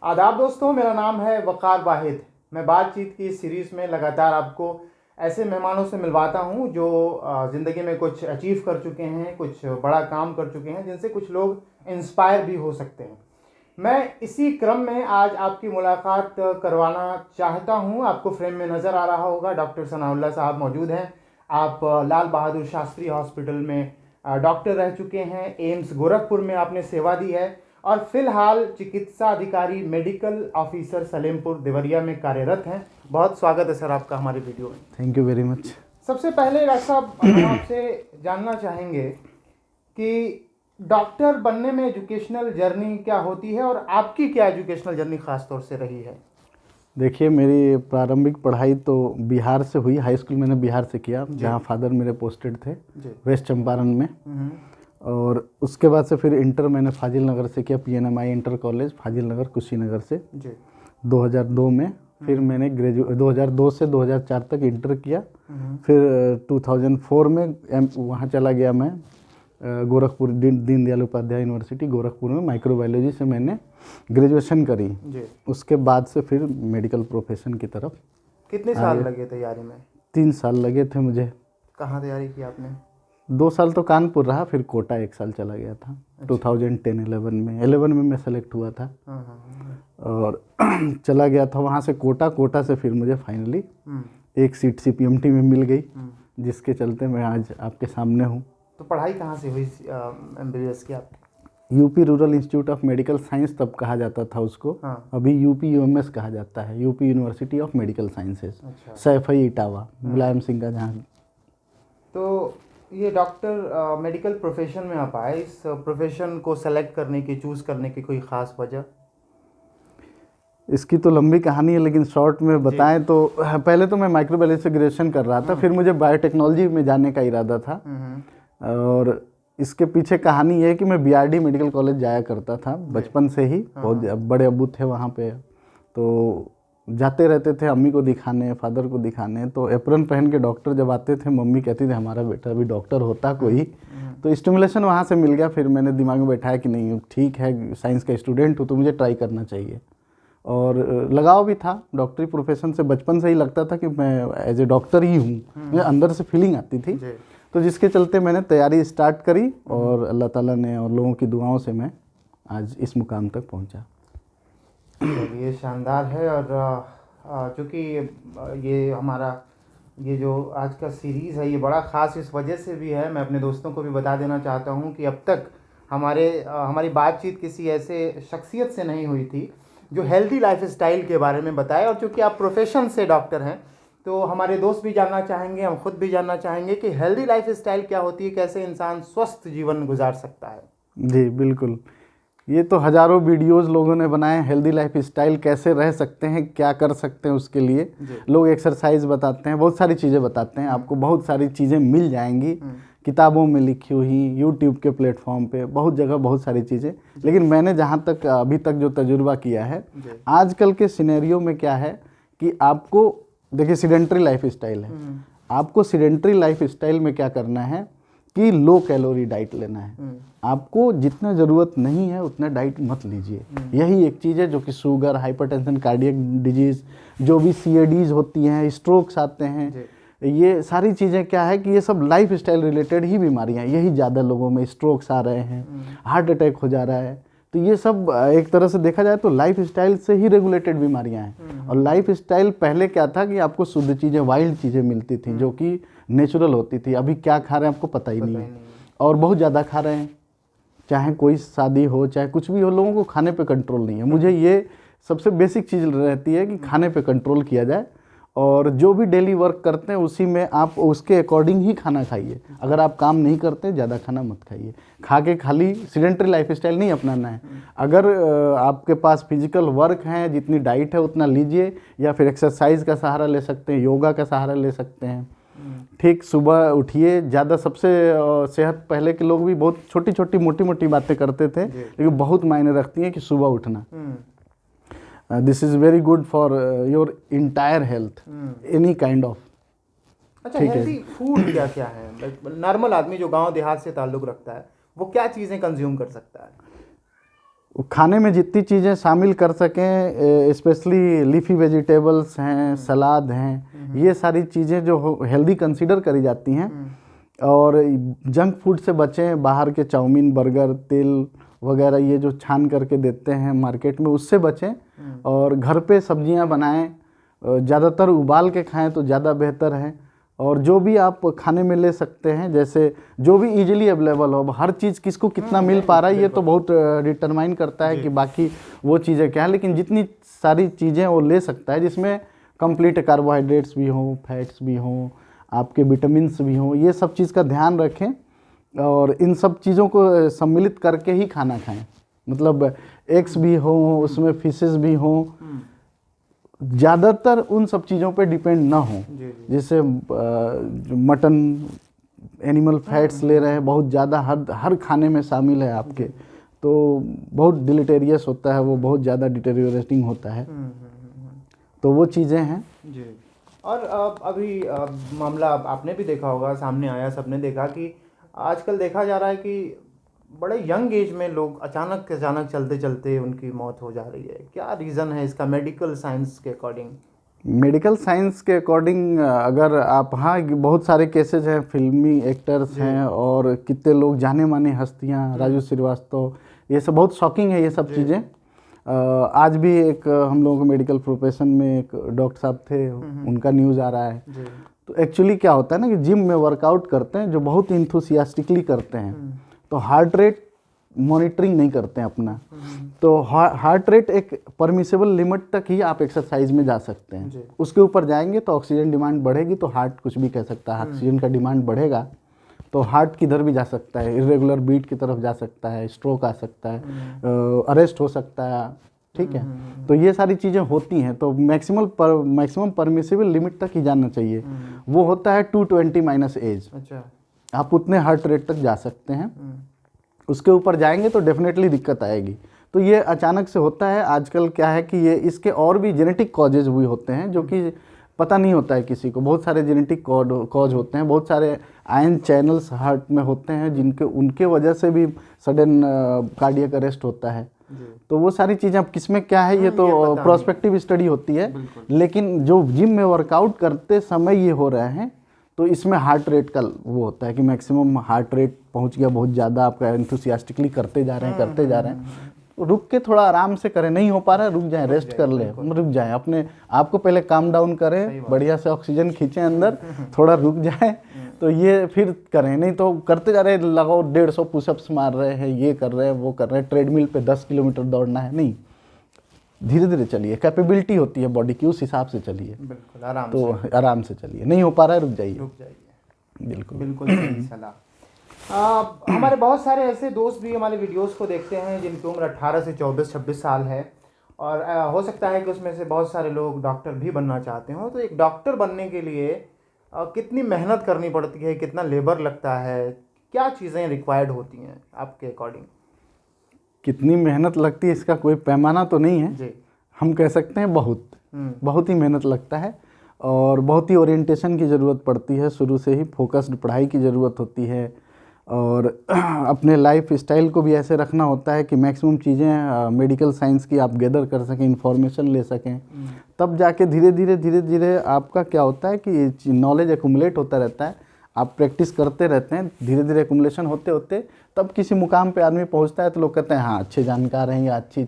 आदाब दोस्तों, मेरा नाम है वक़ार वाहिद। मैं बातचीत की इस सीरीज़ में लगातार आपको ऐसे मेहमानों से मिलवाता हूं जो ज़िंदगी में कुछ अचीव कर चुके हैं, कुछ बड़ा काम कर चुके हैं, जिनसे कुछ लोग इंस्पायर भी हो सकते हैं। मैं इसी क्रम में आज आपकी मुलाकात करवाना चाहता हूं। आपको फ्रेम में नज़र आ रहा होगा, डॉक्टर सनाउल्लाह साहब मौजूद हैं। आप लाल बहादुर शास्त्री हॉस्पिटल में डॉक्टर रह चुके हैं। एम्स गोरखपुर में आपने सेवा दी है और फिलहाल चिकित्सा अधिकारी मेडिकल ऑफिसर सलेमपुर देवरिया में कार्यरत हैं। बहुत स्वागत है सर आपका हमारे वीडियो में। Thank you very much. सबसे पहले डॉक्टर साहब, हम आपसे जानना चाहेंगे कि डॉक्टर बनने में एजुकेशनल जर्नी क्या होती है और आपकी क्या एजुकेशनल जर्नी खास तौर से रही है? देखिए, मेरी प्रारंभिक पढ़ाई तो बिहार से हुई। हाई स्कूल मैंने बिहार से किया, जहाँ फादर मेरे पोस्टेड थे वेस्ट चंपारण में। और उसके बाद से फिर इंटर मैंने फाजिल नगर से किया, PNMI इंटर कॉलेज फाजिल नगर कुशीनगर से 2002 में। फिर मैंने 2002 से 2004 तक इंटर किया। फिर 2004 में वहाँ चला गया मैं गोरखपुर दीनदयाल उपाध्याय यूनिवर्सिटी गोरखपुर में। माइक्रोबायोलॉजी से मैंने ग्रेजुएशन करी। उसके बाद से फिर मेडिकल प्रोफेशन की तरफ। कितने साल लगे तैयारी में? 3 साल लगे थे मुझे। कहाँ तैयारी की आपने? 2 साल तो कानपुर रहा, फिर कोटा 1 साल चला गया था। 2010-11 में 11 में मैं सेलेक्ट हुआ था। और चला गया था वहाँ से कोटा से फिर मुझे फाइनली एक सीट CPMT में मिल गई, जिसके चलते मैं आज आपके सामने हूँ। तो पढ़ाई कहाँ से हुई MBBS की आपकी? UP rural institute of medical science तब कहा जाता था उसको। अभी UPUMS कहा जाता है, UP university of medical sciences. Saifai Etawah, Mulayam Singh का जहाँ। तो ये डॉक्टर मेडिकल प्रोफेशन में आप आए, इस प्रोफेशन को सेलेक्ट करने की, चूज़ करने की कोई ख़ास वजह? इसकी तो लंबी कहानी है, लेकिन शॉर्ट में बताएं तो पहले तो मैं माइक्रोबायोलॉजी से ग्रेजुएशन कर रहा था। फिर मुझे बायोटेक्नोलॉजी में जाने का इरादा था। और इसके पीछे कहानी ये है कि मैं BRD मेडिकल कॉलेज जाया करता था बचपन से ही। बहुत बड़े अब्बू थे वहाँ पे, तो जाते रहते थे अम्मी को दिखाने, फादर को दिखाने। तो एप्रन पहन के डॉक्टर जब आते थे, मम्मी कहती थी हमारा बेटा अभी डॉक्टर होता कोई। तो स्टिमुलेशन वहाँ से मिल गया। फिर मैंने दिमाग में बैठाया कि नहीं, ठीक है, साइंस का स्टूडेंट हूँ तो मुझे ट्राई करना चाहिए। और लगाव भी था डॉक्टरी प्रोफेशन से। बचपन से ही लगता था कि मैं एज ए डॉक्टर ही हूँ, मुझे अंदर से फीलिंग आती थी। तो जिसके चलते मैंने तैयारी स्टार्ट करी और अल्लाह ताला ने और लोगों की दुआओं से मैं आज इस मुकाम तक पहुँचा। ये शानदार है। और चूँकि ये हमारा ये जो आज का सीरीज़ है, ये बड़ा ख़ास इस वजह से भी है। मैं अपने दोस्तों को भी बता देना चाहता हूँ कि अब तक हमारी बातचीत किसी ऐसे शख्सियत से नहीं हुई थी जो हेल्दी लाइफ स्टाइल के बारे में बताए। और चूँकि आप प्रोफेशन से डॉक्टर हैं, तो हमारे दोस्त भी जानना चाहेंगे, हम खुद भी जानना चाहेंगे कि हेल्दी लाइफ स्टाइल क्या होती है, कैसे इंसान स्वस्थ जीवन गुजार सकता है। जी बिल्कुल, ये तो हज़ारों वीडियोस लोगों ने बनाए। हेल्दी लाइफ स्टाइल कैसे रह सकते हैं, क्या कर सकते हैं, उसके लिए लोग एक्सरसाइज बताते हैं, बहुत सारी चीज़ें बताते हैं। आपको बहुत सारी चीज़ें मिल जाएंगी किताबों में लिखी हुई, यूट्यूब के प्लेटफॉर्म पे, बहुत जगह बहुत सारी चीज़ें। लेकिन मैंने जहाँ तक अभी तक जो तजुर्बा किया है, आजकल के सिनेरियो में क्या है कि आपको देखिए, सीडेंट्री लाइफ स्टाइल है। आपको सीडेंट्री लाइफ स्टाइल में क्या करना है कि लो कैलोरी डाइट लेना है। आपको जितना ज़रूरत नहीं है उतना डाइट मत लीजिए। यही एक चीज़ है जो कि शुगर, हाइपरटेंशन, कार्डियक डिजीज़, जो भी CADs होती हैं, स्ट्रोक्स आते हैं, ये सारी चीज़ें क्या है कि ये सब लाइफ स्टाइल रिलेटेड ही बीमारियाँ, यही ज़्यादा लोगों में स्ट्रोक्स आ रहे हैं, हार्ट अटैक हो जा रहा है। तो ये सब एक तरह से देखा जाए तो लाइफ स्टाइल से ही रेगुलेटेड बीमारियां हैं। और लाइफ स्टाइल पहले क्या था कि आपको शुद्ध चीज़ें, वाइल्ड चीज़ें मिलती थी जो कि नेचुरल होती थी। अभी क्या खा रहे हैं आपको पता ही नहीं है, और बहुत ज़्यादा खा रहे हैं। चाहे कोई शादी हो, चाहे कुछ भी हो, लोगों को खाने पे कंट्रोल नहीं है। मुझे ये सबसे बेसिक चीज़ रहती है कि खाने पे कंट्रोल किया जाए, और जो भी डेली वर्क करते हैं उसी में आप उसके अकॉर्डिंग ही खाना खाइए। अगर आप काम नहीं करते, ज़्यादा खाना मत खाइए। खा के खाली सीडेंट्री लाइफ स्टाइल नहीं अपनाना है। अगर आपके पास फिजिकल वर्क है, जितनी डाइट है उतना लीजिए, या फिर एक्सरसाइज का सहारा ले सकते हैं, योगा का सहारा ले सकते हैं। ठीक, सुबह उठिए। ज़्यादा सबसे सेहत, पहले के लोग भी बहुत छोटी छोटी मोटी मोटी बातें करते थे, लेकिन बहुत मायने रखती हैं कि सुबह उठना। This is very good for your entire health, any kind of. अच्छा, हेल्दी फूड क्या क्या है? नॉर्मल आदमी जो गांव देहात से ताल्लुक़ रखता है, वो क्या चीज़ें कंज्यूम कर सकता है? खाने में जितनी चीज़ें शामिल कर सकें, स्पेशली लीफी वेजिटेबल्स हैं, सलाद हैं, ये सारी चीज़ें जो हेल्दी कंसीडर करी जाती हैं। और जंक फूड से बचें, बाहर के चाउमीन, बर्गर, तेल वगैरह ये जो छान करके देते हैं मार्केट में, उससे बचें। और घर पे सब्जियां बनाएं, ज़्यादातर उबाल के खाएं तो ज़्यादा बेहतर है। और जो भी आप खाने में ले सकते हैं, जैसे जो भी इजीली अवेलेबल हो, हर चीज़ किसको कितना मिल पा रहा है ये तो बहुत डिटरमाइन करता है कि बाकी वो चीज़ें क्या है, लेकिन जितनी सारी चीज़ें वो ले सकता है जिसमें कंप्लीट कार्बोहाइड्रेट्स भी हों, फैट्स भी हों, आपके विटामिन्स भी हों, ये सब चीज़ का ध्यान रखें। और इन सब चीज़ों को सम्मिलित करके ही खाना खाएं, मतलब एग्स भी हों, उसमें फिशेस भी हों, ज़्यादातर उन सब चीज़ों पे डिपेंड ना हो। जैसे मटन, एनिमल फैट्स ले रहे हैं बहुत ज़्यादा, हर खाने में शामिल है आपके, तो बहुत डिलीटेरियस होता है वो, बहुत ज़्यादा डिटेरियोरेटिंग होता है। तो वो चीज़ें हैं जी। और अभी मामला आपने भी देखा होगा, सामने आया, सबने देखा कि आजकल देखा जा रहा है कि बड़े यंग एज में लोग अचानक चलते चलते उनकी मौत हो जा रही है। क्या रीज़न है इसका मेडिकल साइंस के अकॉर्डिंग? मेडिकल साइंस के अकॉर्डिंग अगर आप, हाँ बहुत सारे केसेज हैं, फिल्मी एक्टर्स हैं और कितने लोग जाने माने हस्तियां, राजू श्रीवास्तव, ये सब बहुत शॉकिंग है ये सब चीज़ें। आज भी एक हम लोगों को मेडिकल प्रोफेशन में एक डॉक्टर साहब थे, उनका न्यूज़ आ रहा है। तो एक्चुअली क्या होता है ना कि जिम में वर्कआउट करते हैं जो बहुत इंथुसियास्टिकली करते हैं, तो हार्ट रेट मॉनिटरिंग नहीं करते हैं अपना। तो हार्ट रेट एक परमिसेबल लिमिट तक ही आप एक्सरसाइज में जा सकते हैं, उसके ऊपर जाएंगे तो ऑक्सीजन डिमांड बढ़ेगी, तो हार्ट कुछ भी कह सकता है, ऑक्सीजन का डिमांड बढ़ेगा तो हार्ट किधर भी जा सकता है, इरेगुलर बीट की तरफ जा सकता है, स्ट्रोक आ सकता है, अरेस्ट हो सकता है, ठीक है। तो ये सारी चीज़ें होती हैं, तो मैक्सिमम परमिसिबल लिमिट तक ही जाना चाहिए। वो होता है 220 माइनस एज। अच्छा, आप उतने हार्ट रेट तक जा सकते हैं, उसके ऊपर जाएंगे तो डेफिनेटली दिक्कत आएगी। तो ये अचानक से होता है। आजकल क्या है कि ये इसके और भी जेनेटिक कॉजेज भी होते हैं जो कि पता नहीं होता है किसी को। बहुत सारे जेनेटिक कॉज होते हैं, बहुत सारे आयन चैनल्स हार्ट में होते हैं जिनके उनके वजह से भी सडन कार्डियक अरेस्ट होता है। तो वो सारी चीज़ें अब किसमें क्या है ये तो प्रोस्पेक्टिव स्टडी होती है, लेकिन जो जिम में वर्कआउट करते समय ये हो रहे हैं तो इसमें हार्ट रेट का वो होता है कि मैक्सिमम हार्ट रेट पहुंच गया बहुत ज़्यादा, आपका एंथुसियास्टिकली करते जा रहे हैं, रुक के थोड़ा आराम से करें, नहीं हो पा रहा है रुक जाएं, रेस्ट कर लें, रुक जाएं, अपने आप को पहले काम डाउन करें, बढ़िया से ऑक्सीजन खींचें अंदर, थोड़ा रुक जाएं, तो ये फिर करें। नहीं तो करते जा रहे हैं, लगाओ 150 पुशअप्स मार रहे हैं, ये कर रहे हैं, वो कर रहे हैं, ट्रेडमिल पे 10 किलोमीटर दौड़ना है, नहीं, धीरे धीरे चलिए, कैपेबिलिटी होती है बॉडी की, उस हिसाब से चलिए, बिल्कुल आराम तो आराम से चलिए, नहीं हो पा रहा है रुक जाइए, बिल्कुल बिल्कुल सही सलाह। हमारे बहुत सारे ऐसे दोस्त भी हमारे वीडियोस को देखते हैं जिनकी उम्र 18 से 24-26 साल है, और हो सकता है कि उसमें से बहुत सारे लोग डॉक्टर भी बनना चाहते हो। तो एक डॉक्टर बनने के लिए कितनी मेहनत करनी पड़ती है, कितना लेबर लगता है, क्या चीज़ें रिक्वायर्ड होती हैं आपके अकॉर्डिंग? कितनी मेहनत लगती है इसका कोई पैमाना तो नहीं है जी। हम कह सकते हैं बहुत ही मेहनत लगता है, और बहुत ही ओरिएंटेशन की ज़रूरत पड़ती है, शुरू से ही फोकस्ड पढ़ाई की ज़रूरत होती है, और अपने लाइफ स्टाइल को भी ऐसे रखना होता है कि मैक्सिमम चीज़ें मेडिकल साइंस की आप गैदर कर सकें, इंफॉर्मेशन ले सकें, तब जाके धीरे धीरे आपका क्या होता है कि नॉलेज एक्यूमुलेट होता रहता है, आप प्रैक्टिस करते रहते हैं, धीरे धीरे एक्यूमुलेशन होते होते तब किसी मुकाम पे आदमी पहुंचता है तो लोग कहते हैं हाँ अच्छे जानकार हैं या अच्छी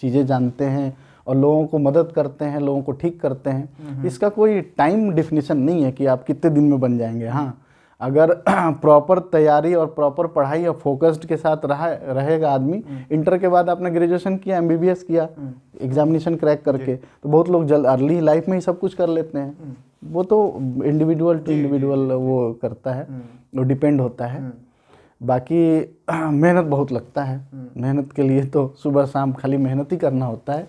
चीज़ें जानते हैं और लोगों को मदद करते हैं, लोगों को ठीक करते हैं। इसका कोई टाइम डिफिनीशन नहीं है कि आप कितने दिन में बन जाएंगे। हाँ, अगर प्रॉपर तैयारी और प्रॉपर पढ़ाई और फोकस्ड के साथ रहेगा आदमी, इंटर के बाद आपने ग्रेजुएशन किया, MBBS किया, एग्जामिनेशन क्रैक करके, तो बहुत लोग जल्द अर्ली लाइफ में ही सब कुछ कर लेते हैं। वो तो इंडिविजुअल टू इंडिविजुअल वो करता है, वो डिपेंड होता है। बाकी मेहनत बहुत लगता है, मेहनत के लिए तो सुबह शाम खाली मेहनत ही करना होता है,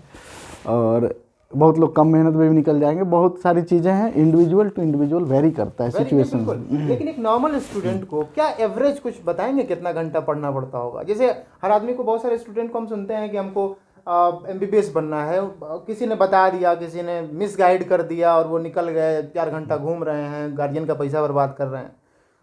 और बहुत लोग कम मेहनत में भी निकल जाएंगे। बहुत सारी चीज़ें हैं, इंडिविजुअल टू इंडिविजुअल वेरी करता है सिचुएशन। लेकिन एक नॉर्मल स्टूडेंट को क्या एवरेज कुछ बताएंगे कितना घंटा पढ़ना पड़ता होगा? जैसे हर आदमी को, बहुत सारे स्टूडेंट को हम सुनते हैं कि हमको MBBS बनना है, किसी ने बता दिया, किसी ने मिस गाइड कर दिया और वो निकल गए, 4 घंटा घूम रहे हैं, गार्जियन का पैसा बर्बाद कर रहे हैं।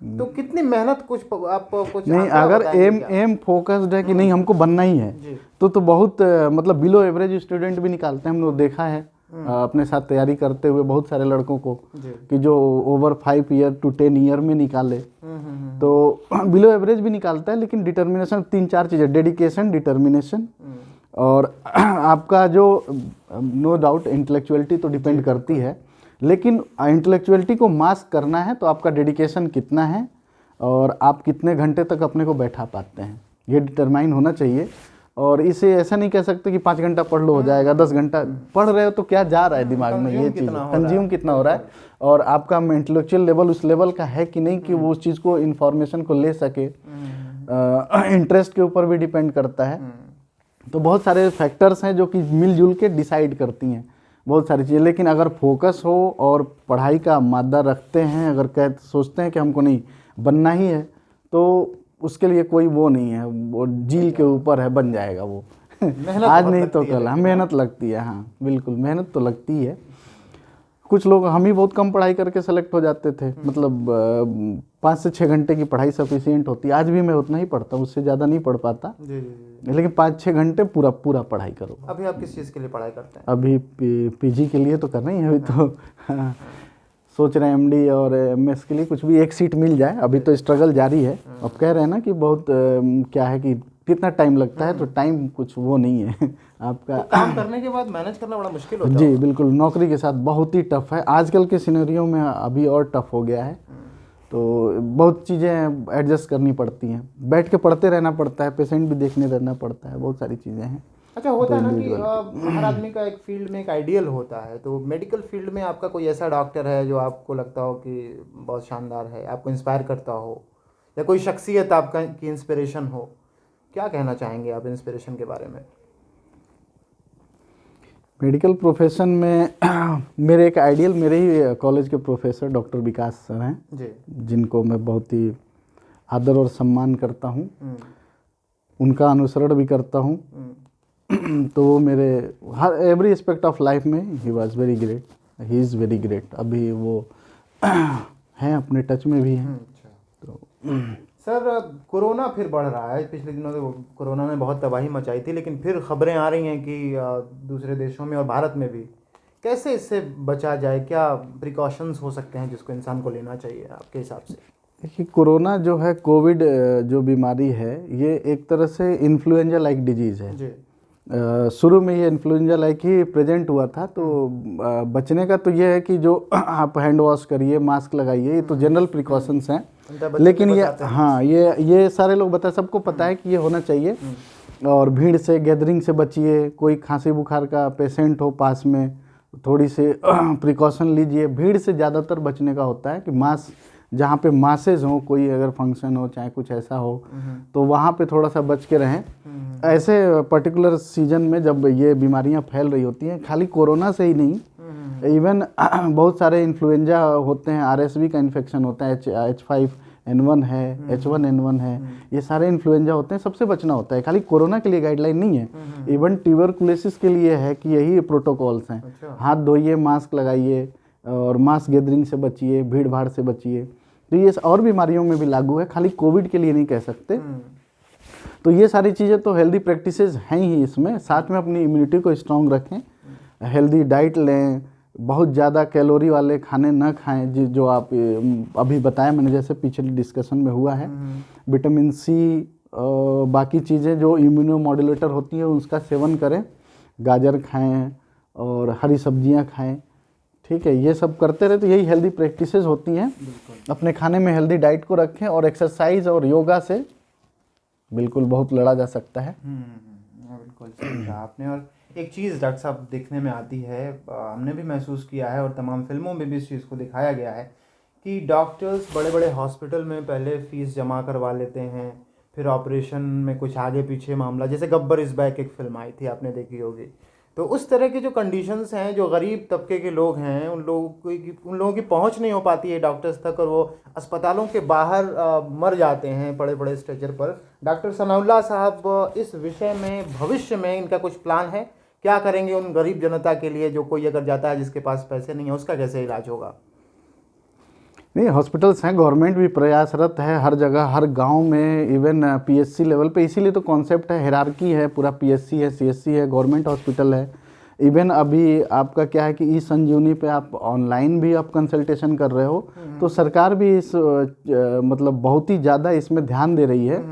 तो कितनी मेहनत कुछ आप कुछ नहीं, आंकड़ा अगर बताएंगे एम क्या? एम फोकस्ड है कि नहीं हमको बनना ही है, जी। तो बहुत मतलब बिलो एवरेज स्टूडेंट भी निकालते हैं। हम लोग देखा है अपने साथ तैयारी करते हुए बहुत सारे लड़कों को जी। कि जो ओवर 5 ईयर टू 10 ईयर में निकाले, तो बिलो एवरेज भी निकालता है। लेकिन डिटर्मिनेशन, 3-4 चीज़ें, डेडिकेशन, डिटर्मिनेशन और आपका जो नो डाउट इंटेलेक्चुअलिटी तो डिपेंड करती है, लेकिन इंटेलेक्चुअलिटी को मास्क करना है तो आपका डेडिकेशन कितना है और आप कितने घंटे तक अपने को बैठा पाते हैं, ये डिटरमाइन होना चाहिए। और इसे ऐसा नहीं कह सकते कि 5 घंटा पढ़ लो हो जाएगा, 10 घंटा पढ़ रहे हो तो क्या जा रहा है दिमाग में, ये चीज़ कंज्यूम कितना हो रहा है और आपका इंटेलेक्चुअल लेवल उस लेवल का है कि नहीं कि वो उस चीज़ को, इन्फॉर्मेशन को ले सके। इंटरेस्ट के ऊपर भी डिपेंड करता है। तो बहुत सारे फैक्टर्स हैं जो कि मिलजुल के डिसाइड करती हैं बहुत सारी चीज़ें। लेकिन अगर फोकस हो और पढ़ाई का मादा रखते हैं, अगर सोचते हैं कि हमको नहीं बनना ही है, तो उसके लिए कोई वो नहीं है, वो जील के ऊपर है, बन जाएगा वो आज नहीं तो कल। हाँ, मेहनत लगती है, हाँ बिल्कुल मेहनत तो लगती है। कुछ लोग, हम ही बहुत कम पढ़ाई करके सेलेक्ट हो जाते थे, मतलब 5 से 6 घंटे की पढ़ाई सफिशिएंट होती है। आज भी मैं उतना ही पढ़ता हूँ, उससे ज़्यादा नहीं पढ़ पाता। जी। लेकिन 5-6 घंटे पूरा पूरा पढ़ाई करो। अभी आप किस चीज़ के लिए पढ़ाई करते हैं? अभी पीजी के लिए तो कर रही हैं अभी तो। हाँ, सोच रहे हैं एमडी और एमएस के लिए कुछ भी एक सीट मिल जाए। अभी तो स्ट्रगल जारी है। अब कह रहे हैं ना कि बहुत क्या है कि कितना टाइम लगता है, तो टाइम कुछ वो नहीं है आपका। तो काम करने के बाद मैनेज करना बड़ा मुश्किल होता है। जी बिल्कुल, नौकरी के साथ बहुत ही टफ है आजकल के सिनेरियो में, अभी और टफ हो गया है। तो बहुत चीज़ें एडजस्ट करनी पड़ती हैं, बैठ के पढ़ते रहना पड़ता है, पेशेंट भी देखने रहना पड़ता है, बहुत सारी चीज़ें हैं। अच्छा, होता है ना कि हर आदमी का एक फील्ड में एक आइडियल होता है। तो मेडिकल फील्ड में आपका कोई ऐसा डॉक्टर है जो आपको लगता हो कि बहुत शानदार है, आपको इंस्पायर करता हो, या कोई शख्सियत आपका की इंस्पिरेशन हो? क्या कहना चाहेंगे आप इंस्पिरेशन के बारे में? मेडिकल प्रोफेशन में मेरे एक आइडियल, मेरे ही कॉलेज के प्रोफेसर डॉक्टर विकास सर हैं जी, जिनको मैं बहुत ही आदर और सम्मान करता हूँ, उनका अनुसरण भी करता हूँ। तो वो मेरे हर एवरी एस्पेक्ट ऑफ लाइफ में he was very great, he is very great. अभी वो हैं, अपने टच में भी हैं। अच्छा। तो सर, कोरोना फिर बढ़ रहा है। पिछले दिनों तो कोरोना ने बहुत तबाही मचाई थी, लेकिन फिर खबरें आ रही हैं कि दूसरे देशों में और भारत में भी। कैसे इससे बचा जाए? क्या प्रिकॉशंस हो सकते हैं जिसको इंसान को लेना चाहिए आपके हिसाब से? देखिए, कोरोना जो है, कोविड जो बीमारी है, ये एक तरह से इन्फ्लुएंजा लाइक डिजीज़ है जी। शुरू में ये इन्फ्लुएंजा लाइक ही प्रेजेंट हुआ था। तो बचने का तो ये है कि जो आप हैंड वॉश करिए, मास्क लगाइए, ये तो जनरल प्रिकॉशंस हैं। लेकिन ये, हाँ, ये सारे लोग बताए, सबको पता है कि ये होना चाहिए। और भीड़ से, गैदरिंग से बचिए। कोई खांसी बुखार का पेशेंट हो पास में, थोड़ी से प्रिकॉशन लीजिए। भीड़ से ज़्यादातर बचने का होता है कि मास, जहाँ पे मासेज हो, कोई अगर फंक्शन हो चाहे कुछ ऐसा हो, तो वहाँ पे थोड़ा सा बच के रहें। ऐसे पर्टिकुलर सीजन में जब ये बीमारियाँ फैल रही होती हैं, खाली कोरोना से ही नहीं, इवन बहुत सारे इन्फ्लुएंजा होते हैं, आरएसवी का इन्फेक्शन होता है, H5N1 है, H1N1 है, ये सारे इन्फ्लुएंजा होते हैं, सबसे बचना होता है। खाली कोरोना के लिए गाइडलाइन नहीं है, इवन ट्यूबरकुलोसिस के लिए है कि यही प्रोटोकॉल्स हैं। हाथ धोइए, मास्क लगाइए और मास गैदरिंग से बचिए, भीड़ भाड़ से बचिए। तो ये और बीमारियों में भी लागू है, खाली कोविड के लिए नहीं कह सकते। तो ये सारी चीज़ें तो हेल्दी प्रैक्टिसेस हैं ही इसमें। साथ में अपनी इम्यूनिटी को स्ट्रांग रखें, हेल्दी डाइट लें, बहुत ज़्यादा कैलोरी वाले खाने न खाएं, जो आप अभी बताया मैंने, जैसे पिछले डिस्कशन में हुआ है। विटामिन सी, बाकी चीज़ें जो इम्यूनो मॉड्यूलेटर होती हैं उसका सेवन करें। गाजर खाएं और हरी सब्जियां खाएं, ठीक है। ये सब करते रहे तो यही हेल्दी प्रैक्टिसेस होती हैं। अपने खाने में हेल्दी डाइट को रखें और एक्सरसाइज और योगा से बिल्कुल बहुत लड़ा जा सकता है। बिल्कुल सही कहा आपने। और एक चीज़ डॉक्टर साहब देखने में आती है, हमने भी महसूस किया है और तमाम फिल्मों में भी इस चीज़ को दिखाया गया है कि डॉक्टर्स बड़े बड़े हॉस्पिटल में पहले फ़ीस जमा करवा लेते हैं, फिर ऑपरेशन में कुछ आगे पीछे मामला, जैसे गब्बर इज़ बैक एक फिल्म आई थी, आपने देखी होगी। तो उस तरह के जो कंडीशंस हैं, जो गरीब तबके के लोग हैं, उन लोगों की पहुंच नहीं हो पाती है डॉक्टर्स तक, और वो अस्पतालों के बाहर मर जाते हैं बड़े बड़े स्ट्रेचर पर। डॉक्टर सनाउल्लाह साहब, इस विषय में भविष्य में इनका कुछ प्लान है? क्या करेंगे उन गरीब जनता के लिए, जो कोई अगर जाता है जिसके पास पैसे नहीं है, उसका कैसे इलाज होगा? नहीं, हॉस्पिटल्स हैं, गवर्नमेंट भी प्रयासरत है हर जगह, हर गांव में, इवन पीएचसी लेवल पे। इसीलिए तो कॉन्सेप्ट है, हायरार्की है, पूरा पीएचसी है, सीएचसी है, गवर्नमेंट हॉस्पिटल है। इवन अभी आपका क्या है कि ई संजीवनी पे आप ऑनलाइन भी आप कंसल्टेशन कर रहे हो, तो सरकार भी इस मतलब बहुत ही ज़्यादा इसमें ध्यान दे रही है।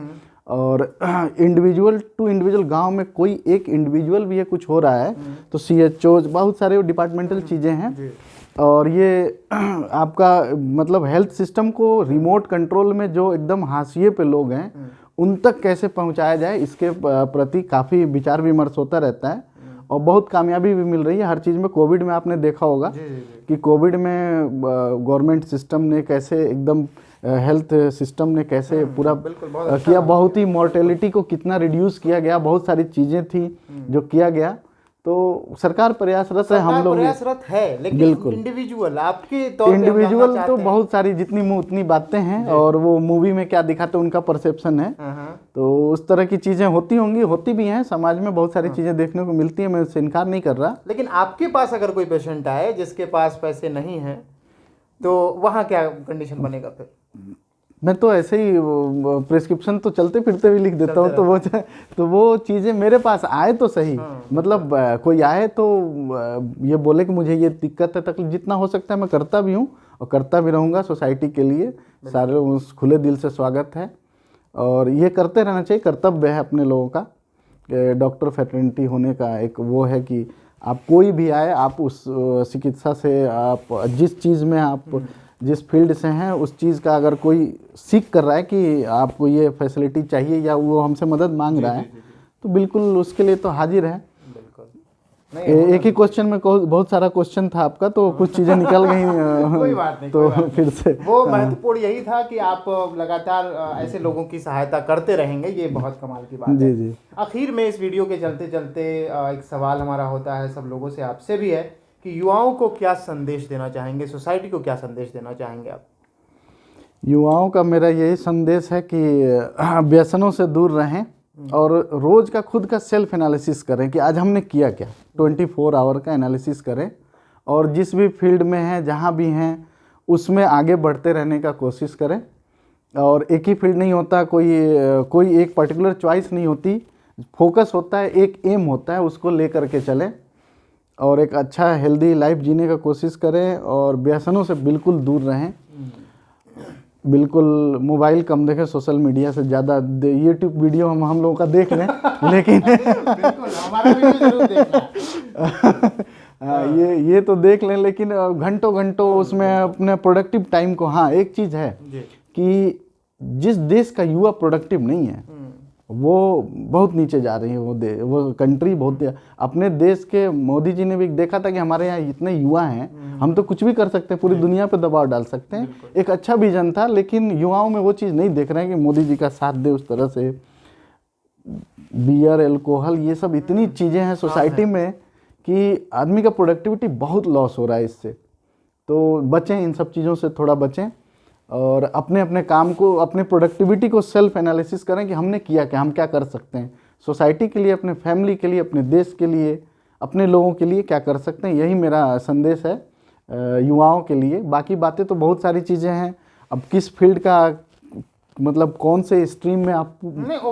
और इंडिविजुअल टू इंडिविजुअल गांव में कोई एक इंडिविजुअल भी है कुछ हो रहा है तो सीएचओ, बहुत सारे डिपार्टमेंटल चीज़ें हैं। और ये आपका मतलब हेल्थ सिस्टम को रिमोट कंट्रोल में जो एकदम हाशिए पे लोग हैं उन तक कैसे पहुंचाया जाए, इसके प्रति काफ़ी विचार विमर्श होता रहता है और बहुत कामयाबी भी मिल रही है हर चीज़ में। कोविड में आपने देखा होगा कि कोविड में गवर्नमेंट सिस्टम ने कैसे एकदम हेल्थ सिस्टम ने कैसे पूरा किया, बहुत ही मॉर्टेलिटी को कितना रिड्यूस किया गया, बहुत सारी चीज़ें थी जो किया गया। तो सरकार प्रयासरत है, हम लोग प्रयासरत है, लेकिन इंडिविजुअल आपके तौर पे इंडिविजुअल तो बहुत सारी जितनी मुंह उतनी बातें हैं, और वो मूवी में क्या दिखाते हैं उनका परसेप्शन है। तो उस तरह की चीज़ें होती होंगी, होती भी हैं, समाज में बहुत सारी चीज़ें देखने को मिलती हैं, मैं उससे इनकार नहीं कर रहा। लेकिन आपके पास अगर कोई पेशेंट आए जिसके पास पैसे नहीं हैं तो वहाँ क्या कंडीशन बनेगा फिर? मैं तो ऐसे ही प्रिस्क्रिप्शन तो चलते फिरते भी लिख देता हूँ, तो वो चीज़ें मेरे पास आए तो सही। मतलब कोई आए तो ये बोले कि मुझे ये दिक्कत है, तकलीफ, जितना हो सकता है मैं करता भी हूँ और करता भी रहूँगा सोसाइटी के लिए। सारे उस खुले दिल से स्वागत है और ये करते रहना चाहिए, कर्तव्य है अपने लोगों का। डॉक्टर फ्रेटर्निटी होने का एक वो है कि आप कोई भी आए, आप उस चिकित्सा से, आप जिस चीज़ में आप जिस फील्ड से हैं उस चीज़ का अगर कोई सीख कर रहा है कि आपको ये फैसिलिटी चाहिए या वो हमसे मदद मांग रहा है तो बिल्कुल उसके लिए तो हाजिर है। एक ही क्वेश्चन में बहुत सारा क्वेश्चन था आपका, तो कुछ चीज़ें निकल गई। कोई बात नहीं, तो फिर से वो महत्वपूर्ण यही था कि आप लगातार ऐसे लोगों की सहायता करते रहेंगे, ये बहुत कमाल की बात है। जी। आखिर में इस वीडियो के चलते चलते एक सवाल हमारा होता है सब लोगों से, आपसे भी है कि युवाओं को क्या संदेश देना चाहेंगे, सोसाइटी को क्या संदेश देना चाहेंगे आप? युवाओं का मेरा यही संदेश है कि व्यसनों से दूर रहें और रोज़ का खुद का सेल्फ एनालिसिस करें कि आज हमने किया क्या, 24 आवर का एनालिसिस करें और जिस भी फील्ड में हैं, जहाँ भी हैं, उसमें आगे बढ़ते रहने का कोशिश करें। और एक ही फील्ड नहीं होता, कोई एक पर्टिकुलर चॉइस नहीं होती, फोकस होता है, एक एम होता है, उसको ले करके चलें और एक अच्छा हेल्दी लाइफ जीने का कोशिश करें और व्यसनों से बिल्कुल दूर रहें। बिल्कुल मोबाइल कम देखें, सोशल मीडिया से ज़्यादा, यूट्यूब वीडियो हम लोगों का देख लें लेकिन बिल्कुल हमारा वीडियो जरूर देखना। ये तो देख लें, लेकिन घंटों घंटों उसमें अपने प्रोडक्टिव टाइम को, हाँ एक चीज़ है कि जिस देश का युवा प्रोडक्टिव नहीं है वो बहुत नीचे जा रही है, वो कंट्री बहुत। अपने देश के मोदी जी ने भी देखा था कि हमारे यहाँ इतने युवा हैं, हम तो कुछ भी कर सकते हैं, पूरी दुनिया पे दबाव डाल सकते हैं। एक अच्छा विजन था, लेकिन युवाओं में वो चीज़ नहीं देख रहे हैं कि मोदी जी का साथ दे उस तरह से। बियर, अल्कोहल, ये सब इतनी चीज़ें हैं सोसाइटी में कि आदमी का प्रोडक्टिविटी बहुत लॉस हो रहा है इससे। तो बचें, इन सब चीज़ों से थोड़ा बचें और अपने अपने काम को, अपने प्रोडक्टिविटी को सेल्फ एनालिसिस करें कि हमने किया क्या, हम क्या कर सकते हैं सोसाइटी के लिए, अपने फैमिली के लिए, अपने देश के लिए, अपने लोगों के लिए क्या कर सकते हैं। यही मेरा संदेश है युवाओं के लिए। बाकी बातें तो बहुत सारी चीज़ें हैं, अब किस फील्ड का मतलब कौन से स्ट्रीम में आप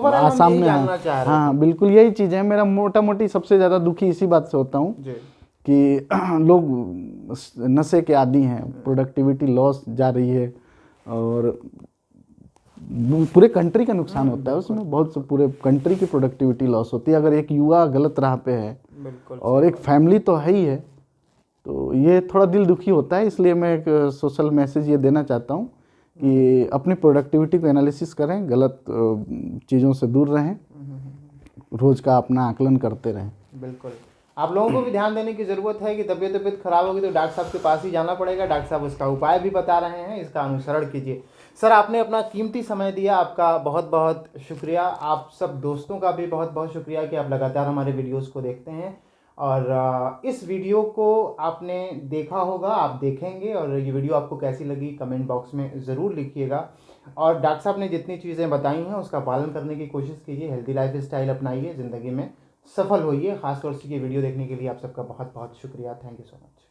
आसाम में, हाँ बिल्कुल यही चीज़ है। मेरा मोटा मोटी सबसे ज़्यादा दुखी इसी बात से होता हूँ कि लोग नशे के आदी हैं, प्रोडक्टिविटी लॉस जा रही है और पूरे कंट्री का नुकसान होता है उसमें, बहुत से पूरे कंट्री की प्रोडक्टिविटी लॉस होती है अगर एक युवा गलत राह पे है। और एक फैमिली तो है ही है, तो ये थोड़ा दिल दुखी होता है। इसलिए मैं एक सोशल मैसेज ये देना चाहता हूँ कि अपनी प्रोडक्टिविटी को एनालिसिस करें, गलत चीज़ों से दूर रहें, रोज़ का अपना आकलन करते रहें। बिल्कुल, आप लोगों को भी ध्यान देने की ज़रूरत है कि तबीयत खराब होगी तो डॉक्टर साहब के पास ही जाना पड़ेगा। डॉक्टर साहब उसका उपाय भी बता रहे हैं, इसका अनुसरण कीजिए। सर, आपने अपना कीमती समय दिया, आपका बहुत बहुत शुक्रिया। आप सब दोस्तों का भी बहुत बहुत शुक्रिया कि आप लगातार हमारे वीडियोस को देखते हैं और इस वीडियो को आपने देखा होगा, आप देखेंगे और ये वीडियो आपको कैसी लगी कमेंट बॉक्स में ज़रूर लिखिएगा। और डॉक्टर साहब ने जितनी चीज़ें बताई हैं उसका पालन करने की कोशिश कीजिए, हेल्दी लाइफ स्टाइल अपनाइए, ज़िंदगी में सफल होइए। खासतौर से ये वीडियो देखने के लिए आप सबका बहुत बहुत शुक्रिया। Thank you so much.